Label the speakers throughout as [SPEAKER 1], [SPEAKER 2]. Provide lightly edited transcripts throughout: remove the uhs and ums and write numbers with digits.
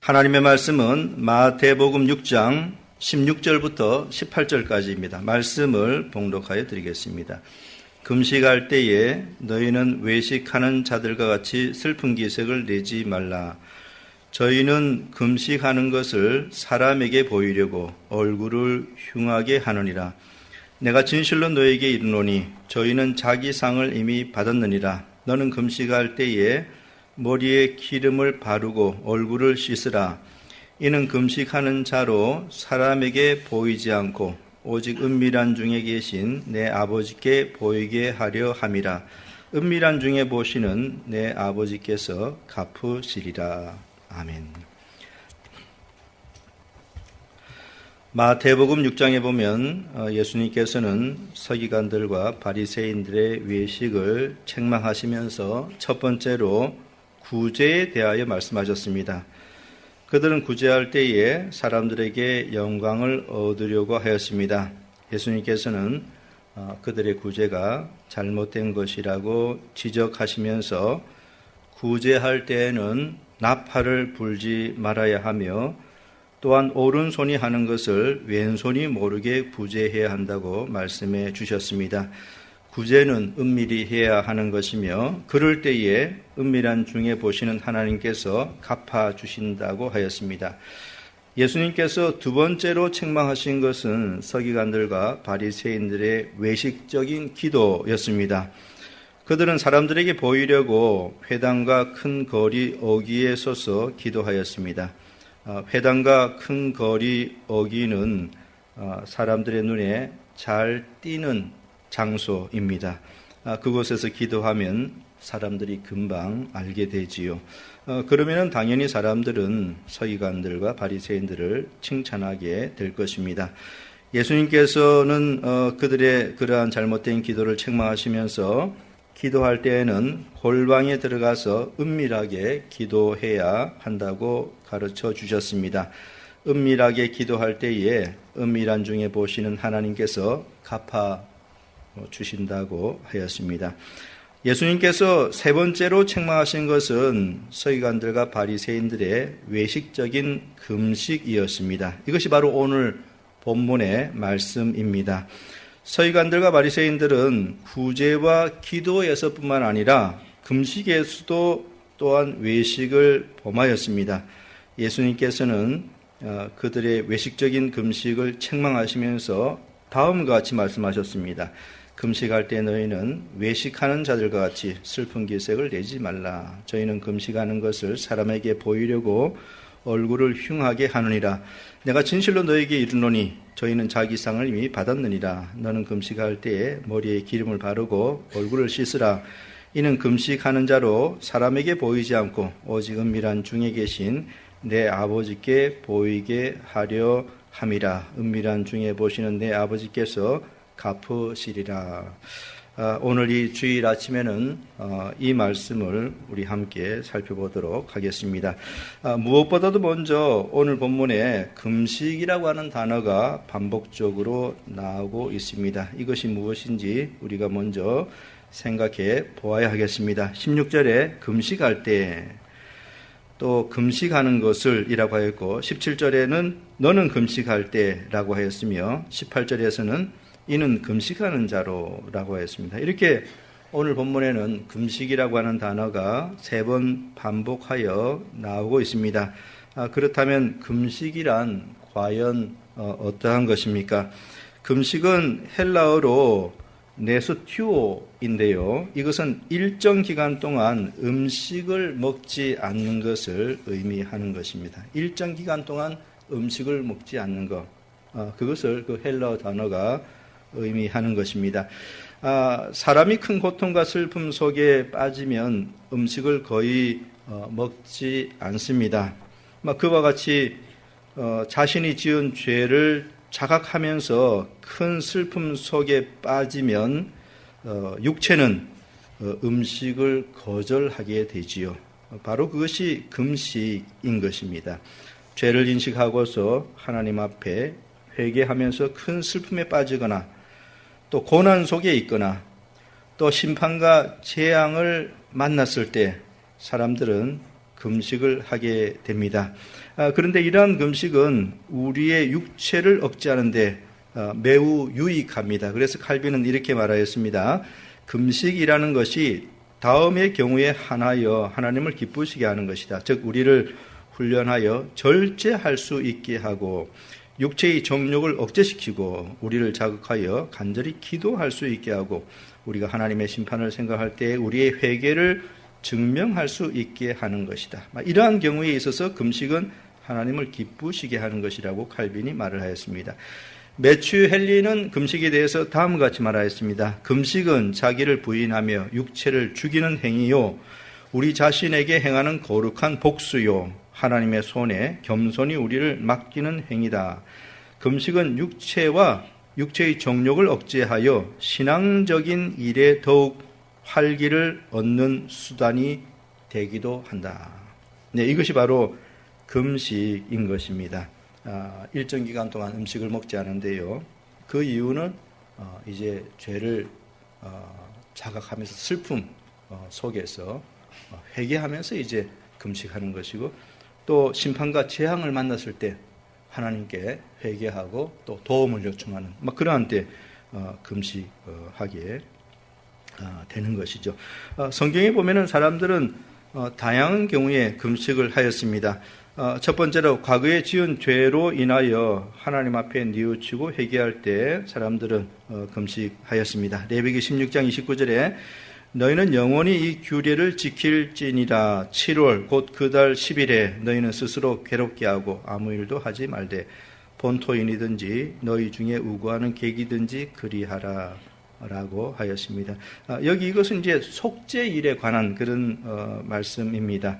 [SPEAKER 1] 하나님의 말씀은 마태복음 6장 16절부터 18절까지입니다. 말씀을 봉독하여 드리겠습니다. 금식할 때에 너희는 외식하는 자들과 같이 슬픈 기색을 내지 말라. 저희는 금식하는 것을 사람에게 보이려고 얼굴을 흉하게 하느니라. 내가 진실로 너에게 이르노니 저희는 자기 상을 이미 받았느니라. 너는 금식할 때에 머리에 기름을 바르고 얼굴을 씻으라. 이는 금식하는 자로 사람에게 보이지 않고 오직 은밀한 중에 계신 내 아버지께 보이게 하려 함이라. 은밀한 중에 보시는 내 아버지께서 갚으시리라. 아멘. 마태복음 6장에 보면 예수님께서는 서기관들과 바리새인들의 외식을 책망하시면서 첫 번째로 구제에 대하여 말씀하셨습니다. 그들은 구제할 때에 사람들에게 영광을 얻으려고 하였습니다. 예수님께서는 그들의 구제가 잘못된 것이라고 지적하시면서 구제할 때에는 나팔을 불지 말아야 하며 또한 오른손이 하는 것을 왼손이 모르게 구제해야 한다고 말씀해 주셨습니다. 구제는 은밀히 해야 하는 것이며 그럴 때에 은밀한 중에 보시는 하나님께서 갚아주신다고 하였습니다. 예수님께서 두 번째로 책망하신 것은 서기관들과 바리새인들의 외식적인 기도였습니다. 그들은 사람들에게 보이려고 회당과 큰 거리 어귀에 서서 기도하였습니다. 회당과 큰 거리 어귀는 사람들의 눈에 잘 띄는 장소입니다. 그곳에서 기도하면 사람들이 금방 알게 되지요. 그러면 당연히 사람들은 서기관들과 바리새인들을 칭찬하게 될 것입니다. 예수님께서는 그들의 그러한 잘못된 기도를 책망하시면서 기도할 때에는 골방에 들어가서 은밀하게 기도해야 한다고 가르쳐 주셨습니다. 은밀하게 기도할 때에 은밀한 중에 보시는 하나님께서 갚아 주신다고 하였습니다. 예수님께서 세 번째로 책망하신 것은 서기관들과 바리새인들의 외식적인 금식이었습니다. 이것이 바로 오늘 본문의 말씀입니다. 서기관들과 바리새인들은 구제와 기도에서뿐만 아니라 금식에서도 또한 외식을 범하였습니다. 예수님께서는 그들의 외식적인 금식을 책망하시면서 다음과 같이 말씀하셨습니다. 금식할 때 너희는 외식하는 자들과 같이 슬픈 기색을 내지 말라. 저희는 금식하는 것을 사람에게 보이려고 얼굴을 흉하게 하느니라. 내가 진실로 너에게 이르노니 저희는 자기 상을 이미 받았느니라. 너는 금식할 때에 머리에 기름을 바르고 얼굴을 씻으라. 이는 금식하는 자로 사람에게 보이지 않고 오직 은밀한 중에 계신 내 아버지께 보이게 하려 함이라. 은밀한 중에 보시는 내 아버지께서 갚으시리라. 오늘 이 주일 아침에는 이 말씀을 우리 함께 살펴보도록 하겠습니다. 무엇보다도 먼저 오늘 본문에 금식이라고 하는 단어가 반복적으로 나오고 있습니다. 이것이 무엇인지 우리가 먼저 생각해 보아야 하겠습니다. 16절에 금식할 때, 또 금식하는 것을 이라고 하였고 17절에는 너는 금식할 때라고 하였으며 18절에서는 이는 금식하는 자로라고 하였습니다. 이렇게 오늘 본문에는 금식이라고 하는 단어가 3번 반복하여 나오고 있습니다. 그렇다면 금식이란 과연 어떠한 것입니까? 금식은 헬라어로 네스튜오인데요. 이것은 일정 기간 동안 음식을 먹지 않는 것을 의미하는 것입니다. 일정 기간 동안 음식을 먹지 않는 것, 그것을 그 헬라어 단어가 의미하는 것입니다. 사람이 큰 고통과 슬픔 속에 빠지면 음식을 거의 먹지 않습니다. 그와 같이 자신이 지은 죄를 자각하면서 큰 슬픔 속에 빠지면 육체는 음식을 거절하게 되지요. 바로 그것이 금식인 것입니다. 죄를 인식하고서 하나님 앞에 회개하면서 큰 슬픔에 빠지거나 또 고난 속에 있거나 또 심판과 재앙을 만났을 때 사람들은 금식을 하게 됩니다. 그런데 이러한 금식은 우리의 육체를 억제하는데 매우 유익합니다. 그래서 칼빈은 이렇게 말하였습니다. 금식이라는 것이 다음의 경우에 하나여 하나님을 기쁘시게 하는 것이다. 즉 우리를 훈련하여 절제할 수 있게 하고 육체의 정욕을 억제시키고 우리를 자극하여 간절히 기도할 수 있게 하고 우리가 하나님의 심판을 생각할 때 우리의 회개를 증명할 수 있게 하는 것이다. 이러한 경우에 있어서 금식은 하나님을 기쁘시게 하는 것이라고 칼빈이 말을 하였습니다. 매튜 헨리는 금식에 대해서 다음과 같이 말하였습니다. 금식은 자기를 부인하며 육체를 죽이는 행위요 우리 자신에게 행하는 거룩한 복수요 하나님의 손에 겸손히 우리를 맡기는 행위다. 금식은 육체와 육체의 정욕을 억제하여 신앙적인 일에 더욱 활기를 얻는 수단이 되기도 한다. 네, 이것이 바로 금식인 것입니다. 일정 기간 동안 음식을 먹지 않은데요. 그 이유는 이제 죄를 자각하면서 슬픔 속에서 회개하면서 이제 금식하는 것이고 또 심판과 재앙을 만났을 때 하나님께 회개하고 또 도움을 요청하는 그러한 때 금식하게 되는 것이죠. 성경에 보면은 사람들은 다양한 경우에 금식을 하였습니다. 첫 번째로 과거에 지은 죄로 인하여 하나님 앞에 뉘우치고 회개할 때 사람들은 금식하였습니다. 레위기 16장 29절에 너희는 영원히 이 규례를 지킬지니라 7월 곧 그 달 10일에 너희는 스스로 괴롭게 하고 아무 일도 하지 말되 본토인이든지 너희 중에 우고하는 객이든지 그리하라 라고 하였습니다. 여기 이것은 이제 속죄일에 관한 그런 말씀입니다.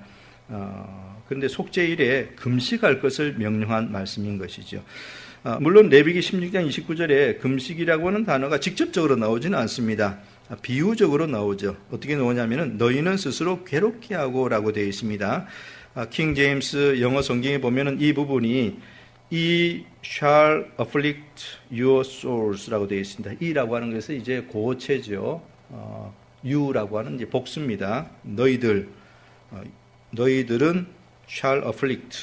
[SPEAKER 1] 그런데 속죄일에 금식할 것을 명령한 말씀인 것이죠. 물론 레위기 16장 29절에 금식이라고 하는 단어가 직접적으로 나오지는 않습니다. 비유적으로 나오죠. 어떻게 나오냐면은 너희는 스스로 괴롭게 하고라고 되어 있습니다. 킹 제임스 영어 성경에 보면은 이 부분이 "Ye shall afflict your souls라고 되어 있습니다. 이라고 하는 것은 이제 고체죠. you라고 하는 이제 복수입니다. 너희들은 shall afflict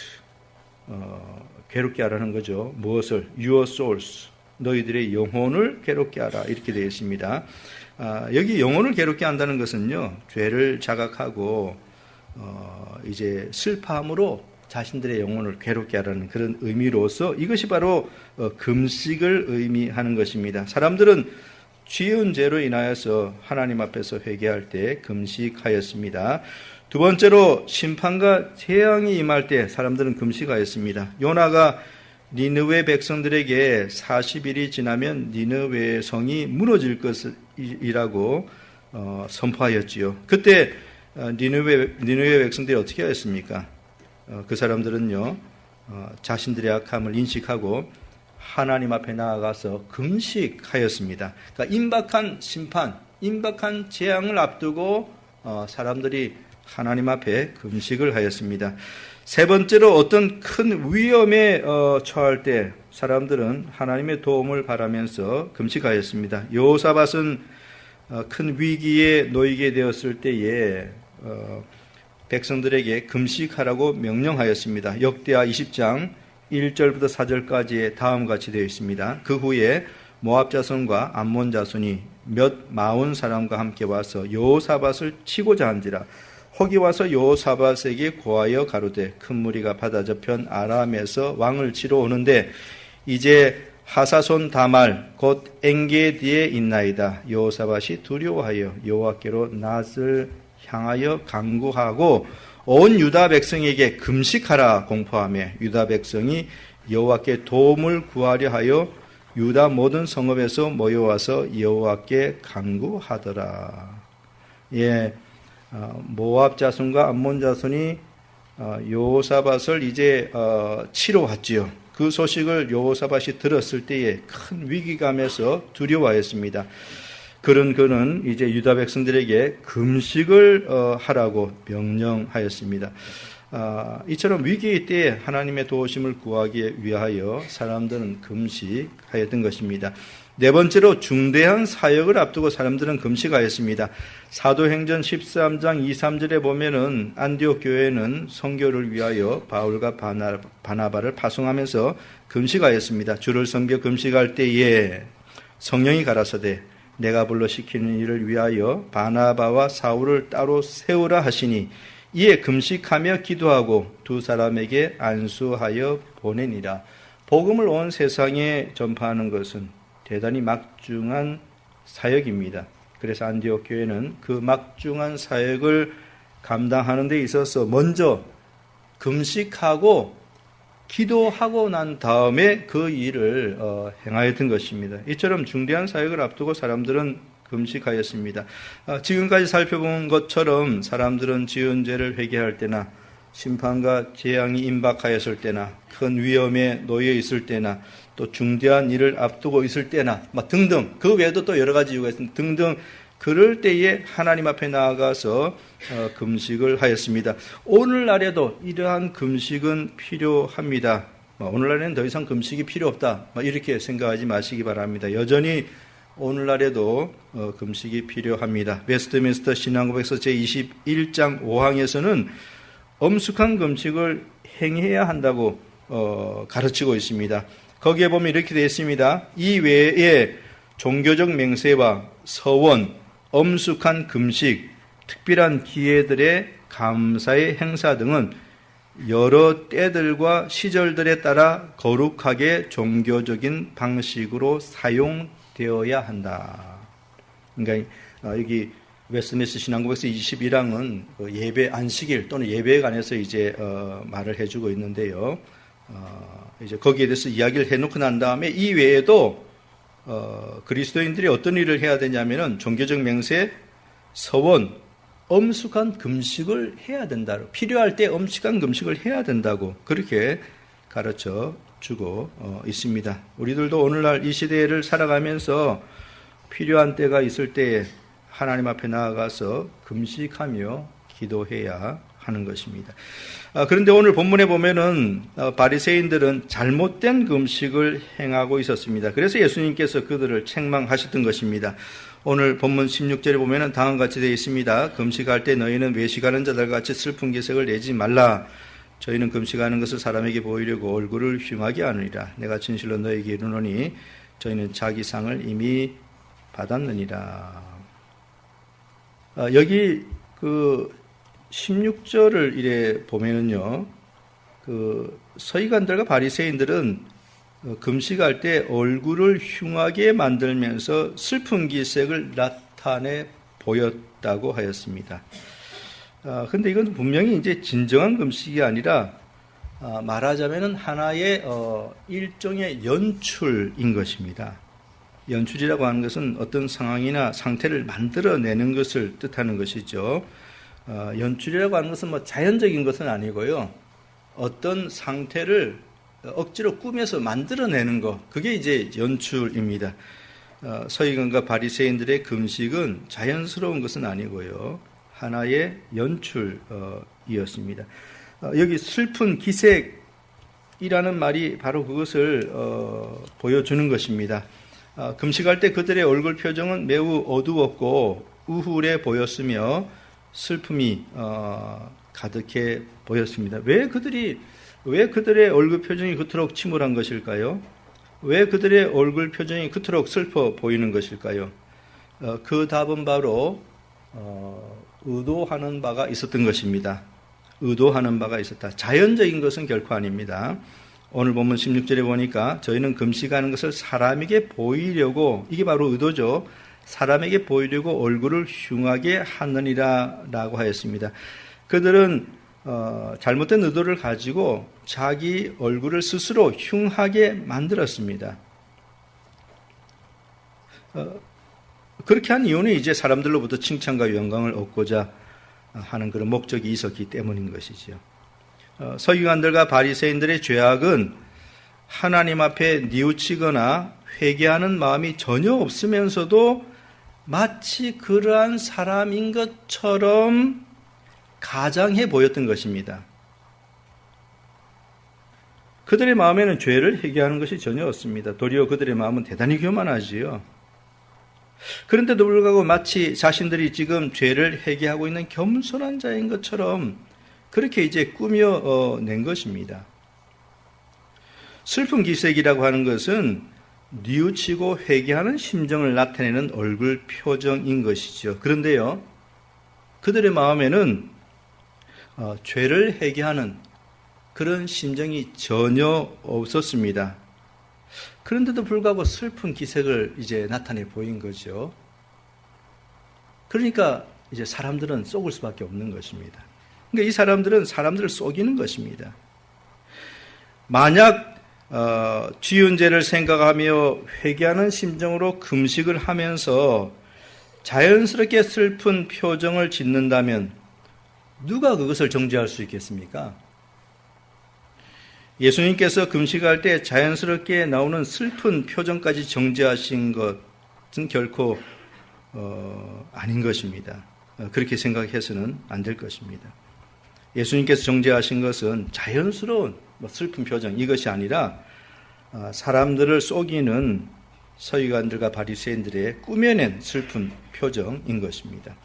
[SPEAKER 1] 괴롭게 하라는 거죠. 무엇을? your souls 너희들의 영혼을 괴롭게 하라 이렇게 되어 있습니다. 여기 영혼을 괴롭게 한다는 것은요, 죄를 자각하고 이제 슬퍼함으로 자신들의 영혼을 괴롭게 하라는 그런 의미로서 이것이 바로 금식을 의미하는 것입니다. 사람들은 지은 죄로 인하여서 하나님 앞에서 회개할 때 금식하였습니다. 두 번째로 심판과 재앙이 임할 때 사람들은 금식하였습니다. 요나가 니느웨 백성들에게 40일이 지나면 니느웨 성이 무너질 것이라고 선포하였지요. 그때 니느웨 백성들이 어떻게 하였습니까? 그 사람들은요, 자신들의 악함을 인식하고 하나님 앞에 나아가서 금식하였습니다. 그러니까 임박한 심판, 임박한 재앙을 앞두고 사람들이 하나님 앞에 금식을 하였습니다. 세 번째로 어떤 큰 위험에 처할 때 사람들은 하나님의 도움을 바라면서 금식하였습니다. 여호사밧은 큰 위기에 놓이게 되었을 때에 백성들에게 금식하라고 명령하였습니다. 역대하 20장 1절부터 4절까지의 다음과 같이 되어 있습니다. 그 후에 모압 자손과 암몬 자손이 몇 마흔 사람과 함께 와서 여호사밧을 치고자 한지라 혹이 와서 여호사밧에게 고하여 가로되 큰 무리가 바다 저편 아람에서 왕을 치러 오는데 이제 하사손 다말 곧 엔게디에 있나이다. 여호사밧이 두려워하여 여호와께로 낫을 향하여 간구하고 온 유다 백성에게 금식하라 공포하며 유다 백성이 여호와께 도움을 구하려 하여 유다 모든 성읍에서 모여와서 여호와께 간구하더라. 예, 모압 자손과 암몬 자손이 여호사밧을 이제 치러 왔지요. 그 소식을 여호사밧이 들었을 때에 큰 위기감에서 두려워하였습니다. 그는 이제 유다 백성들에게 금식을 하라고 명령하였습니다. 이처럼 위기의 때에 하나님의 도우심을 구하기 위하여 사람들은 금식하였던 것입니다. 네 번째로 중대한 사역을 앞두고 사람들은 금식하였습니다. 사도행전 13장 2, 3절에 보면은 안디옥 교회는 선교를 위하여 바울과 바나바를 파송하면서 금식하였습니다. 주를 섬겨 금식할 때에 성령이 가라사대 내가 불러 시키는 일을 위하여 바나바와 사울을 따로 세우라 하시니 이에 금식하며 기도하고 두 사람에게 안수하여 보내니라. 복음을 온 세상에 전파하는 것은 대단히 막중한 사역입니다. 그래서 안디옥 교회는 그 막중한 사역을 감당하는 데 있어서 먼저 금식하고 기도하고 난 다음에 그 일을 행하였던 것입니다. 이처럼 중대한 사역을 앞두고 사람들은 금식하였습니다. 지금까지 살펴본 것처럼 사람들은 지은 죄를 회개할 때나 심판과 재앙이 임박하였을 때나 큰 위험에 놓여 있을 때나 또 중대한 일을 앞두고 있을 때나 등등 그 외에도 또 여러 가지 이유가 있습니다. 등등 그럴 때에 하나님 앞에 나아가서 금식을 하였습니다. 오늘날에도 이러한 금식은 필요합니다. 오늘날에는 더 이상 금식이 필요 없다 이렇게 생각하지 마시기 바랍니다. 여전히 오늘날에도 금식이 필요합니다. 웨스트민스터 신앙고백서 제21장 5항에서는 엄숙한 금식을 행해야 한다고 가르치고 있습니다. 거기에 보면 이렇게 되어 있습니다. 이 외에 종교적 맹세와 서원, 엄숙한 금식, 특별한 기회들의 감사의 행사 등은 여러 때들과 시절들에 따라 거룩하게 종교적인 방식으로 사용되어야 한다. 그러니까 여기 웨스트민스터 신앙고백서 21항은 예배 안식일 또는 예배에 관해서 이제 말을 해주고 있는데요. 이제 거기에 대해서 이야기를 해놓고 난 다음에 이 외에도 그리스도인들이 어떤 일을 해야 되냐면은 종교적 맹세, 서원, 엄숙한 금식을 해야 된다. 필요할 때 엄숙한 금식을 해야 된다고 그렇게 가르쳐 주고 있습니다. 우리들도 오늘날 이 시대를 살아가면서 필요한 때가 있을 때에 하나님 앞에 나아가서 금식하며 기도해야 하는 것입니다. 그런데 오늘 본문에 보면은 바리새인들은 잘못된 금식을 행하고 있었습니다. 그래서 예수님께서 그들을 책망하셨던 것입니다. 오늘 본문 16절에 보면은 다음과 같이 되어 있습니다. 금식할 때 너희는 외식하는 자들과 같이 슬픈 기색을 내지 말라. 저희는 금식하는 것을 사람에게 보이려고 얼굴을 흉하게 하느니라. 내가 진실로 너희에게 이르노니 저희는 자기 상을 이미 받았느니라. 여기 그 16절을 이래 보면은요, 그 서기관들과 바리새인들은 금식할 때 얼굴을 흉하게 만들면서 슬픈 기색을 나타내 보였다고 하였습니다. 근데 이건 분명히 이제 진정한 금식이 아니라 말하자면은 하나의 일종의 연출인 것입니다. 연출이라고 하는 것은 어떤 상황이나 상태를 만들어내는 것을 뜻하는 것이죠. 연출이라고 하는 것은 뭐 자연적인 것은 아니고요. 어떤 상태를 억지로 꾸며서 만들어내는 것, 그게 이제 연출입니다. 서기관과 바리새인들의 금식은 자연스러운 것은 아니고요. 하나의 연출이었습니다. 여기 슬픈 기색이라는 말이 바로 그것을 보여주는 것입니다. 금식할 때 그들의 얼굴 표정은 매우 어두웠고 우울해 보였으며 슬픔이 가득해 보였습니다. 왜 그들의 얼굴 표정이 그토록 침울한 것일까요? 왜 그들의 얼굴 표정이 그토록 슬퍼 보이는 것일까요? 그 답은 바로 의도하는 바가 있었던 것입니다. 의도하는 바가 있었다. 자연적인 것은 결코 아닙니다. 오늘 본문 16절에 보니까 저희는 금식하는 것을 사람에게 보이려고, 이게 바로 의도죠. 사람에게 보이려고 얼굴을 흉하게 하느니라 라고 하였습니다. 그들은 잘못된 의도를 가지고 자기 얼굴을 스스로 흉하게 만들었습니다. 그렇게 한 이유는 이제 사람들로부터 칭찬과 영광을 얻고자 하는 그런 목적이 있었기 때문인 것이죠. 서기관들과 바리새인들의 죄악은 하나님 앞에 뉘우치거나 회개하는 마음이 전혀 없으면서도 마치 그러한 사람인 것처럼 가장해 보였던 것입니다. 그들의 마음에는 죄를 회개하는 것이 전혀 없습니다. 도리어 그들의 마음은 대단히 교만하지요. 그런데도 불구하고 마치 자신들이 지금 죄를 회개하고 있는 겸손한 자인 것처럼 그렇게 이제 꾸며낸 것입니다. 슬픈 기색이라고 하는 것은 뉘우치고 회개하는 심정을 나타내는 얼굴 표정인 것이죠. 그런데요, 그들의 마음에는 죄를 회개하는 그런 심정이 전혀 없었습니다. 그런데도 불구하고 슬픈 기색을 이제 나타내 보인 거죠. 그러니까 이제 사람들은 속을 수밖에 없는 것입니다. 그러니까 이 사람들은 사람들을 속이는 것입니다. 만약 지은 죄를 생각하며 회개하는 심정으로 금식을 하면서 자연스럽게 슬픈 표정을 짓는다면 누가 그것을 정죄할 수 있겠습니까? 예수님께서 금식할 때 자연스럽게 나오는 슬픈 표정까지 정죄하신 것은 결코 아닌 것입니다. 그렇게 생각해서는 안 될 것입니다. 예수님께서 정죄하신 것은 자연스러운 슬픈 표정, 이것이 아니라 사람들을 속이는 서기관들과 바리새인들의 꾸며낸 슬픈 표정인 것입니다.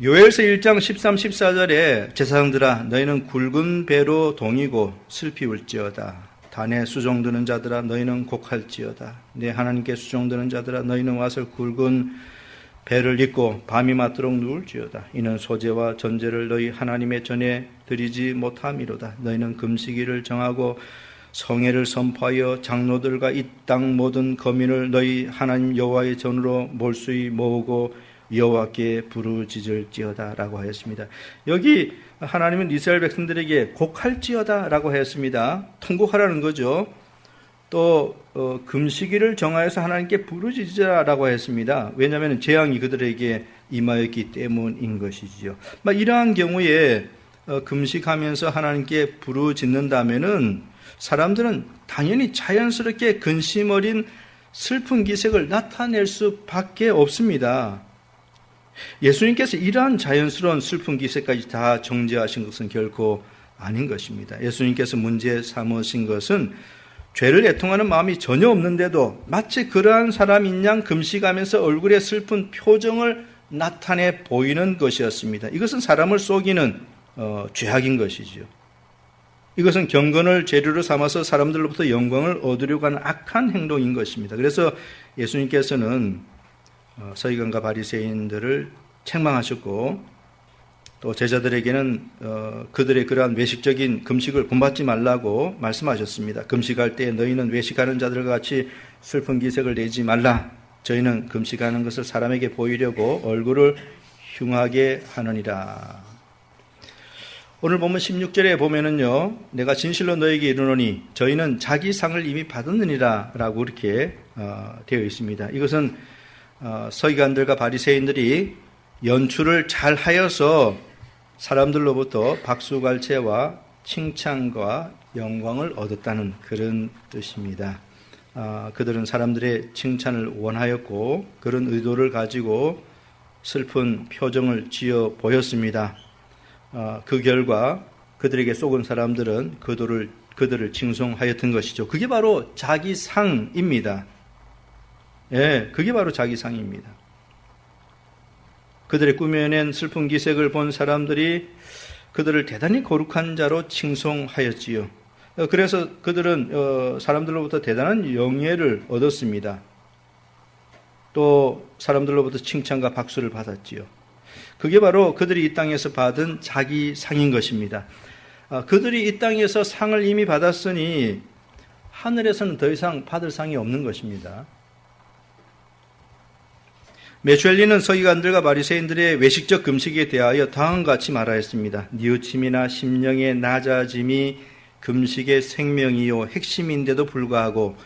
[SPEAKER 1] 요엘서 1장 13, 14절에 제사장들아 너희는 굵은 배로 동이고 슬피 울지어다. 단에 수종드는 자들아 너희는 곡할지어다. 내 하나님께 수종드는 자들아 너희는 와서 굵은 배를 입고 밤이 맞도록 누울지어다. 이는 소제와 전제를 너희 하나님의 전에 드리지 못함이로다. 너희는 금식일을 정하고 성회를 선포하여 장로들과 이 땅 모든 거민을 너희 하나님 여호와의 전으로 몰수히 모으고 여호와께 부르짖을지어다 라고 하였습니다. 여기 하나님은 이스라엘 백성들에게 곡할지어다 라고 하였습니다. 통곡하라는 거죠. 또 금식일을 정하여서 하나님께 부르짖으라라고 했습니다. 왜냐하면 재앙이 그들에게 임하였기 때문인 것이지요. 이러한 경우에 금식하면서 하나님께 부르짖는다면은 사람들은 당연히 자연스럽게 근심 어린 슬픈 기색을 나타낼 수밖에 없습니다. 예수님께서 이러한 자연스러운 슬픈 기색까지 다 정죄하신 것은 결코 아닌 것입니다. 예수님께서 문제 삼으신 것은 죄를 애통하는 마음이 전혀 없는데도 마치 그러한 사람인 양 금식하면서 얼굴에 슬픈 표정을 나타내 보이는 것이었습니다. 이것은 사람을 속이는 죄악인 것이죠. 이것은 경건을 재료로 삼아서 사람들로부터 영광을 얻으려고 하는 악한 행동인 것입니다. 그래서 예수님께서는 서기관과 바리새인들을 책망하셨고 또 제자들에게는 그들의 그러한 외식적인 금식을 본받지 말라고 말씀하셨습니다. 금식할 때 너희는 외식하는 자들과 같이 슬픈 기색을 내지 말라. 저희는 금식하는 것을 사람에게 보이려고 얼굴을 흉하게 하느니라. 오늘 보면 16절에 보면은요, 내가 진실로 너에게 이르노니 저희는 자기 상을 이미 받았느니라 라고 이렇게 되어 있습니다. 이것은 서기관들과 바리새인들이 연출을 잘 하여서 사람들로부터 박수갈채와 칭찬과 영광을 얻었다는 그런 뜻입니다. 그들은 사람들의 칭찬을 원하였고 그런 의도를 가지고 슬픈 표정을 지어 보였습니다. 그 결과 그들에게 속은 사람들은 그들을 칭송하였던 것이죠. 그게 바로 자기 상입니다. 예, 그게 바로 자기 상입니다. 그들의 꾸며낸 슬픈 기색을 본 사람들이 그들을 대단히 거룩한 자로 칭송하였지요. 그래서 그들은 사람들로부터 대단한 영예를 얻었습니다. 또 사람들로부터 칭찬과 박수를 받았지요. 그게 바로 그들이 이 땅에서 받은 자기 상인 것입니다. 그들이 이 땅에서 상을 이미 받았으니 하늘에서는 더 이상 받을 상이 없는 것입니다. 메추엘리는 서기관들과 바리새인들의 외식적 금식에 대하여 다음과 같이 말하였습니다. 뉘우침이나 심령의 낮아짐이 금식의 생명이요 핵심인데도 불구하고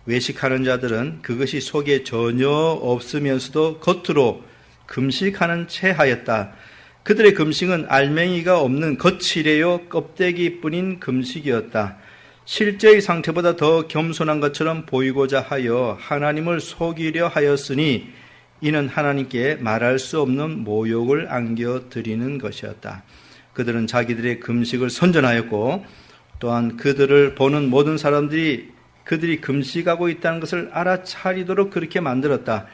[SPEAKER 1] 외식하는 자들은 그것이 속에 전혀 없으면서도 겉으로 금식하는 채 하였다. 그들의 금식은 알맹이가 없는 거칠에요 껍데기뿐인 금식이었다. 실제의 상태보다 더 겸손한 것처럼 보이고자 하여 하나님을 속이려 하였으니 이는 하나님께 말할 수 없는 모욕을 안겨드리는 것이었다. 그들은 자기들의 금식을 선전하였고 또한 그들을 보는 모든 사람들이 그들이 금식하고 있다는 것을 알아차리도록 그렇게 만들었다.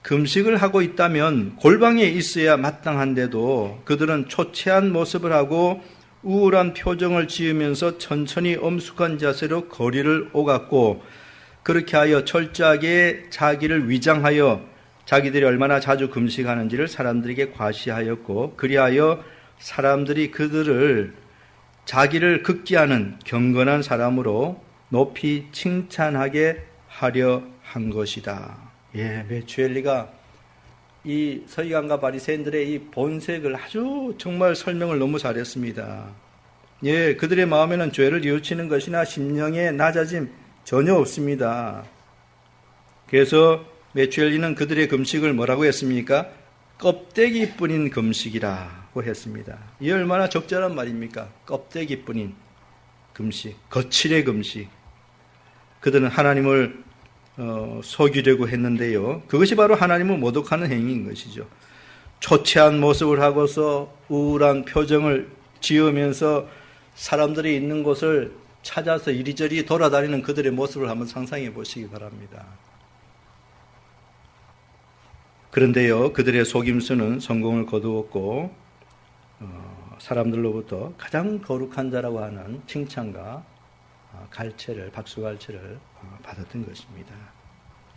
[SPEAKER 1] 금식을 하고 있다면 골방에 있어야 마땅한데도 그들은 초췌한 모습을 하고 우울한 표정을 지으면서 천천히 엄숙한 자세로 거리를 오갔고, 그렇게 하여 철저하게 자기를 위장하여 자기들이 얼마나 자주 금식하는지를 사람들에게 과시하였고, 그리하여 사람들이 그들을 자기를 극기하는 경건한 사람으로 높이 칭찬하게 하려 한 것이다. 메추엘리가 이 서기관과 바리새인들의 이 본색을 아주 정말 설명을 너무 잘했습니다. 그들의 마음에는 죄를 뉘우치는 것이나 심령의 낮아짐 전혀 없습니다. 그래서 메추엘리는 그들의 금식을 뭐라고 했습니까? 껍데기뿐인 금식이라고 했습니다. 이게 얼마나 적절한 말입니까? 껍데기뿐인 금식, 거칠의 금식. 그들은 하나님을 속이려고 했는데요. 그것이 바로 하나님을 모독하는 행위인 것이죠. 초췌한 모습을 하고서 우울한 표정을 지으면서 사람들이 있는 곳을 찾아서 이리저리 돌아다니는 그들의 모습을 한번 상상해 보시기 바랍니다. 그런데요, 그들의 속임수는 성공을 거두었고 사람들로부터 가장 거룩한 자라고 하는 칭찬과 박수갈채를 받았던 것입니다.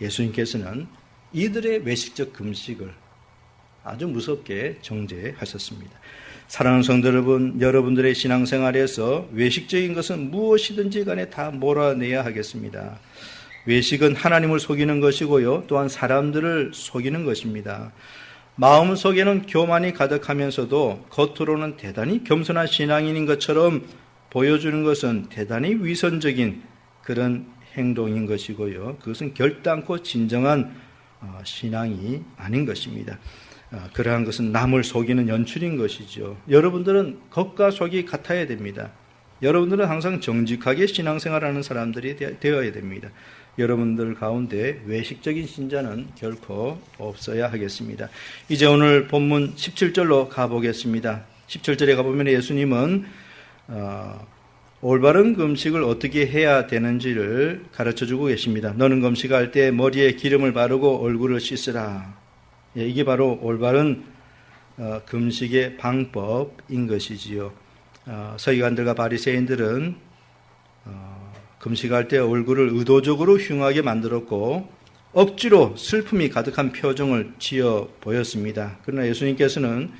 [SPEAKER 1] 예수님께서는 이들의 외식적 금식을 아주 무섭게 정죄하셨습니다. 사랑하는 성도 여러분, 여러분들의 신앙생활에서 외식적인 것은 무엇이든지 간에 다 몰아내야 하겠습니다. 외식은 하나님을 속이는 것이고요, 또한 사람들을 속이는 것입니다. 마음속에는 교만이 가득하면서도 겉으로는 대단히 겸손한 신앙인인 것처럼 보여주는 것은 대단히 위선적인 그런 행동인 것이고요. 그것은 결단코 진정한 신앙이 아닌 것입니다. 그러한 것은 남을 속이는 연출인 것이죠. 여러분들은 겉과 속이 같아야 됩니다. 여러분들은 항상 정직하게 신앙생활하는 사람들이 되어야 됩니다. 여러분들 가운데 외식적인 신자는 결코 없어야 하겠습니다. 이제 오늘 본문 17절로 가보겠습니다. 17절에 가보면 예수님은 올바른 금식을 어떻게 해야 되는지를 가르쳐주고 계십니다. 너는 금식할 때 머리에 기름을 바르고 얼굴을 씻으라. 이게 바로 올바른 금식의 방법인 것이지요. 서기관들과 바리새인들은 금식할 때 얼굴을 의도적으로 흉하게 만들었고 억지로 슬픔이 가득한 표정을 지어 보였습니다. 그러나 예수님께서는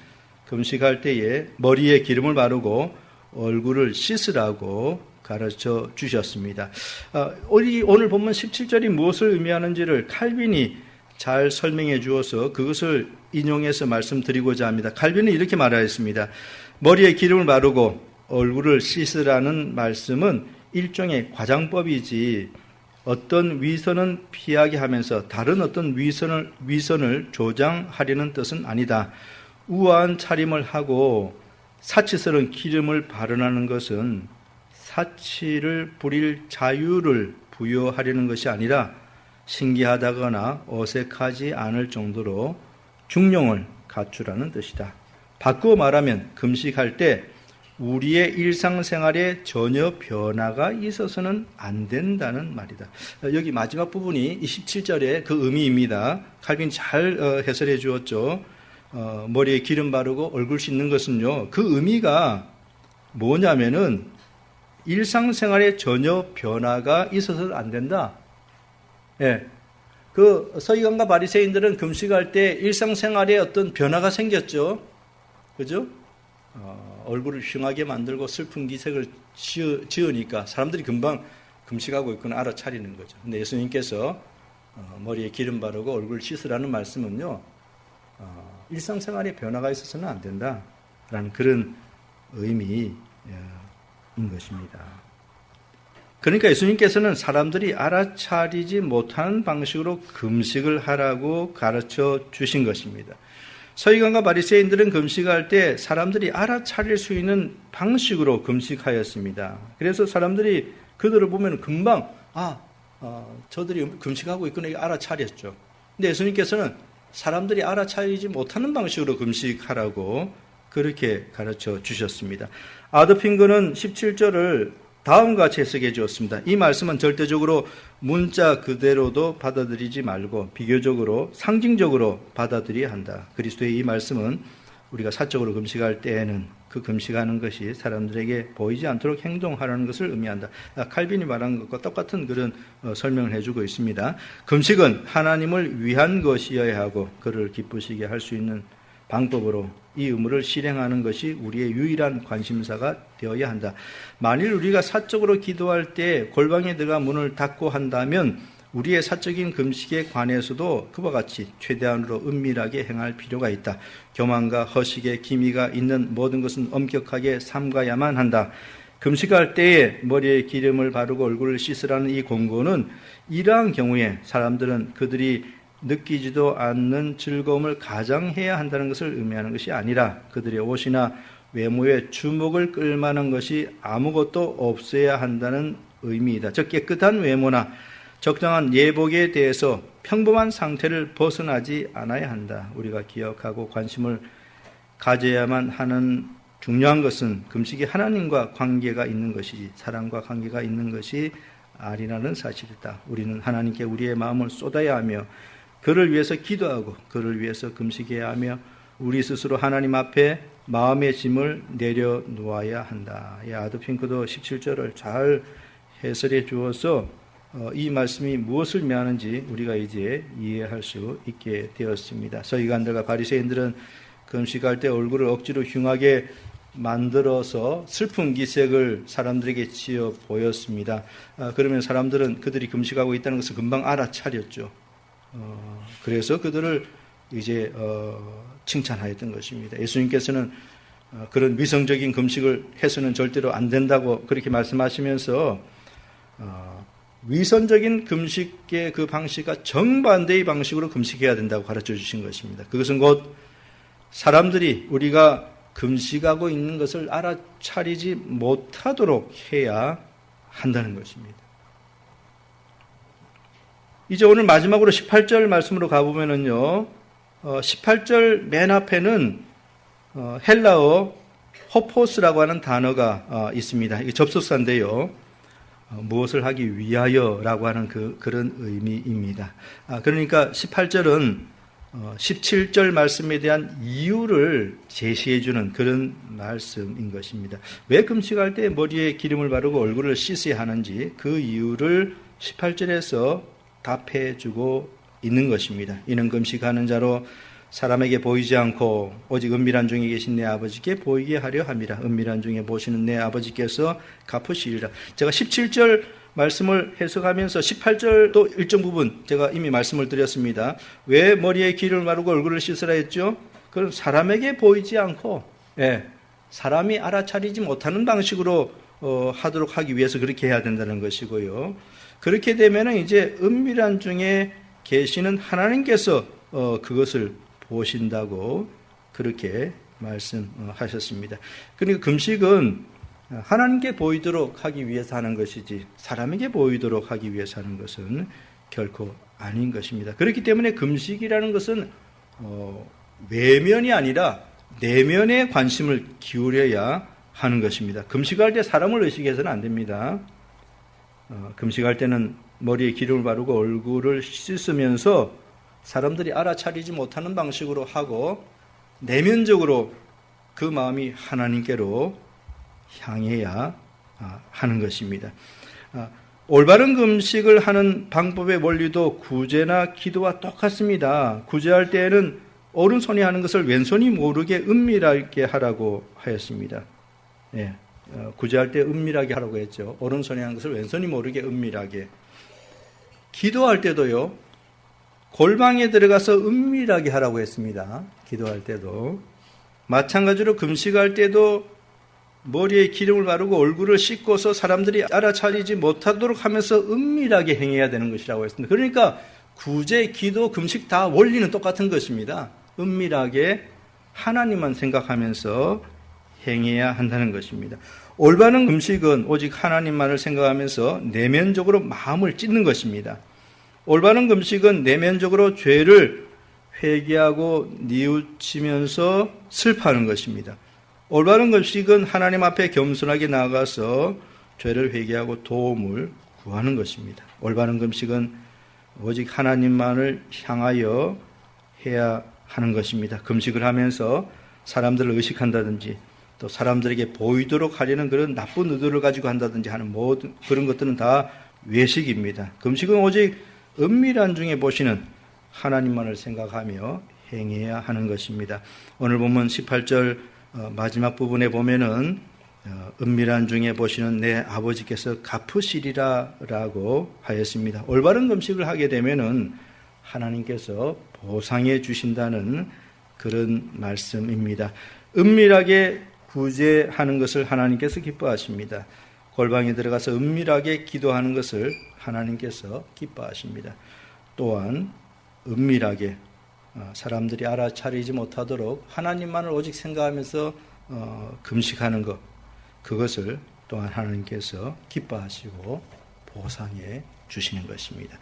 [SPEAKER 1] 금식할 때에 머리에 기름을 바르고 얼굴을 씻으라고 가르쳐 주셨습니다. 오늘 본문 17절이 무엇을 의미하는지를 칼빈이 잘 설명해 주어서 그것을 인용해서 말씀드리고자 합니다. 칼빈은 이렇게 말하였습니다. 머리에 기름을 바르고 얼굴을 씻으라는 말씀은 일종의 과장법이지 어떤 위선은 피하게 하면서 다른 어떤 위선을 조장하려는 뜻은 아니다. 우아한 차림을 하고 사치스러운 기름을 바르는 것은 사치를 부릴 자유를 부여하려는 것이 아니라 신기하다거나 어색하지 않을 정도로 중용을 갖추라는 뜻이다. 바꾸어 말하면 금식할 때 우리의 일상생활에 전혀 변화가 있어서는 안 된다는 말이다. 여기 마지막 부분이 27절의 그 의미입니다. 칼빈 잘 해설해 주었죠. 머리에 기름 바르고 얼굴 씻는 것은요, 그 의미가 뭐냐면은 일상생활에 전혀 변화가 있어서는 안 된다. 그 서기관과 바리새인들은 금식할 때 일상생활에 어떤 변화가 생겼죠. 그죠? 얼굴을 흉하게 만들고 슬픈 기색을 지으니까 사람들이 금방 금식하고 있구나 알아차리는 거죠. 근데 예수님께서 머리에 기름 바르고 얼굴 씻으라는 말씀은요, 일상생활에 변화가 있어서는 안 된다라는 그런 의미인 것입니다. 그러니까 예수님께서는 사람들이 알아차리지 못하는 방식으로 금식을 하라고 가르쳐 주신 것입니다. 서기관과 바리새인들은 금식할 때 사람들이 알아차릴 수 있는 방식으로 금식하였습니다. 그래서 사람들이 그들을 보면 금방 저들이 금식하고 있구나 알아차렸죠. 근데 예수님께서는 사람들이 알아차리지 못하는 방식으로 금식하라고 그렇게 가르쳐 주셨습니다. 아더핑거는 17절을 다음과 같이 해석해 주었습니다. 이 말씀은 절대적으로 문자 그대로도 받아들이지 말고 비교적으로 상징적으로 받아들여야 한다. 그리스도의 이 말씀은 우리가 사적으로 금식할 때에는 그 금식하는 것이 사람들에게 보이지 않도록 행동하라는 것을 의미한다. 칼빈이 말한 것과 똑같은 그런 설명을 해주고 있습니다. 금식은 하나님을 위한 것이어야 하고 그를 기쁘시게 할 수 있는 방법으로 이 의무를 실행하는 것이 우리의 유일한 관심사가 되어야 한다. 만일 우리가 사적으로 기도할 때 골방에 들어가 문을 닫고 한다면 우리의 사적인 금식에 관해서도 그와 같이 최대한으로 은밀하게 행할 필요가 있다. 교만과 허식에 기미가 있는 모든 것은 엄격하게 삼가야만 한다. 금식할 때에 머리에 기름을 바르고 얼굴을 씻으라는 이 공고는 이러한 경우에 사람들은 그들이 느끼지도 않는 즐거움을 가장해야 한다는 것을 의미하는 것이 아니라 그들의 옷이나 외모에 주목을 끌만한 것이 아무것도 없어야 한다는 의미이다. 즉 깨끗한 외모나 적당한 예복에 대해서 평범한 상태를 벗어나지 않아야 한다. 우리가 기억하고 관심을 가져야만 하는 중요한 것은 금식이 하나님과 관계가 있는 것이지 사랑과 관계가 있는 것이 아니라는 사실이다. 우리는 하나님께 우리의 마음을 쏟아야 하며 그를 위해서 기도하고 그를 위해서 금식해야 하며 우리 스스로 하나님 앞에 마음의 짐을 내려놓아야 한다. 아드핑크도 17절을 잘 해설해 주어서 이 말씀이 무엇을 의미하는지 우리가 이제 이해할 수 있게 되었습니다. 서기관들과 바리새인들은 금식할 때 얼굴을 억지로 흉하게 만들어서 슬픈 기색을 사람들에게 지어 보였습니다. 그러면 사람들은 그들이 금식하고 있다는 것을 금방 알아차렸죠. 그래서 그들을 이제 칭찬하였던 것입니다. 예수님께서는 그런 위성적인 금식을 해서는 절대로 안 된다고 그렇게 말씀하시면서 위선적인 금식의 그 방식과 정반대의 방식으로 금식해야 된다고 가르쳐 주신 것입니다. 그것은 곧 사람들이 우리가 금식하고 있는 것을 알아차리지 못하도록 해야 한다는 것입니다. 이제 오늘 마지막으로 18절 말씀으로 가보면은요, 18절 맨 앞에는 헬라어 호포스라고 하는 단어가 있습니다. 이게 접속사인데요. 무엇을 하기 위하여라고 하는 그런 의미입니다. 그러니까 18절은 17절 말씀에 대한 이유를 제시해주는 그런 말씀인 것입니다. 왜 금식할 때 머리에 기름을 바르고 얼굴을 씻어야 하는지 그 이유를 18절에서 답해주고 있는 것입니다. 이는 금식하는 자로 사람에게 보이지 않고 오직 은밀한 중에 계신 내 아버지께 보이게 하려 함이라. 은밀한 중에 보시는 내 아버지께서 갚으시리라. 제가 17절 말씀을 해석하면서 18절도 일정 부분 제가 이미 말씀을 드렸습니다. 왜 머리에 기름을 바르고 얼굴을 씻으라 했죠? 그건 사람에게 보이지 않고 사람이 알아차리지 못하는 방식으로 하도록 하기 위해서 그렇게 해야 된다는 것이고요. 그렇게 되면 이제 은밀한 중에 계시는 하나님께서 그것을 보신다고 그렇게 말씀하셨습니다. 그러니까 금식은 하나님께 보이도록 하기 위해서 하는 것이지 사람에게 보이도록 하기 위해서 하는 것은 결코 아닌 것입니다. 그렇기 때문에 금식이라는 것은 외면이 아니라 내면에 관심을 기울여야 하는 것입니다. 금식할 때 사람을 의식해서는 안 됩니다. 금식할 때는 머리에 기름을 바르고 얼굴을 씻으면서 사람들이 알아차리지 못하는 방식으로 하고 내면적으로 그 마음이 하나님께로 향해야 하는 것입니다. 올바른 금식을 하는 방법의 원리도 구제나 기도와 똑같습니다. 구제할 때에는 오른손이 하는 것을 왼손이 모르게 은밀하게 하라고 하였습니다. 구제할 때 은밀하게 하라고 했죠. 오른손이 하는 것을 왼손이 모르게 은밀하게. 기도할 때도요. 골방에 들어가서 은밀하게 하라고 했습니다. 기도할 때도. 마찬가지로 금식할 때도 머리에 기름을 바르고 얼굴을 씻고서 사람들이 알아차리지 못하도록 하면서 은밀하게 행해야 되는 것이라고 했습니다. 그러니까 구제, 기도, 금식 다 원리는 똑같은 것입니다. 은밀하게 하나님만 생각하면서 행해야 한다는 것입니다. 올바른 금식은 오직 하나님만을 생각하면서 내면적으로 마음을 찢는 것입니다. 올바른 금식은 내면적으로 죄를 회개하고 뉘우치면서 슬퍼하는 것입니다. 올바른 금식은 하나님 앞에 겸손하게 나아가서 죄를 회개하고 도움을 구하는 것입니다. 올바른 금식은 오직 하나님만을 향하여 해야 하는 것입니다. 금식을 하면서 사람들을 의식한다든지 또 사람들에게 보이도록 하려는 그런 나쁜 의도를 가지고 한다든지 하는 모든 그런 것들은 다 외식입니다. 금식은 오직 은밀한 중에 보시는 하나님만을 생각하며 행해야 하는 것입니다. 오늘 본문 18절 마지막 부분에 보면은 은밀한 중에 보시는 내 아버지께서 갚으시리라 라고 하였습니다. 올바른 금식을 하게 되면은 하나님께서 보상해 주신다는 그런 말씀입니다. 은밀하게 구제하는 것을 하나님께서 기뻐하십니다. 골방에 들어가서 은밀하게 기도하는 것을 하나님께서 기뻐하십니다. 또한 은밀하게 사람들이 알아차리지 못하도록 하나님만을 오직 생각하면서 금식하는 것, 그것을 또한 하나님께서 기뻐하시고 보상해 주시는 것입니다.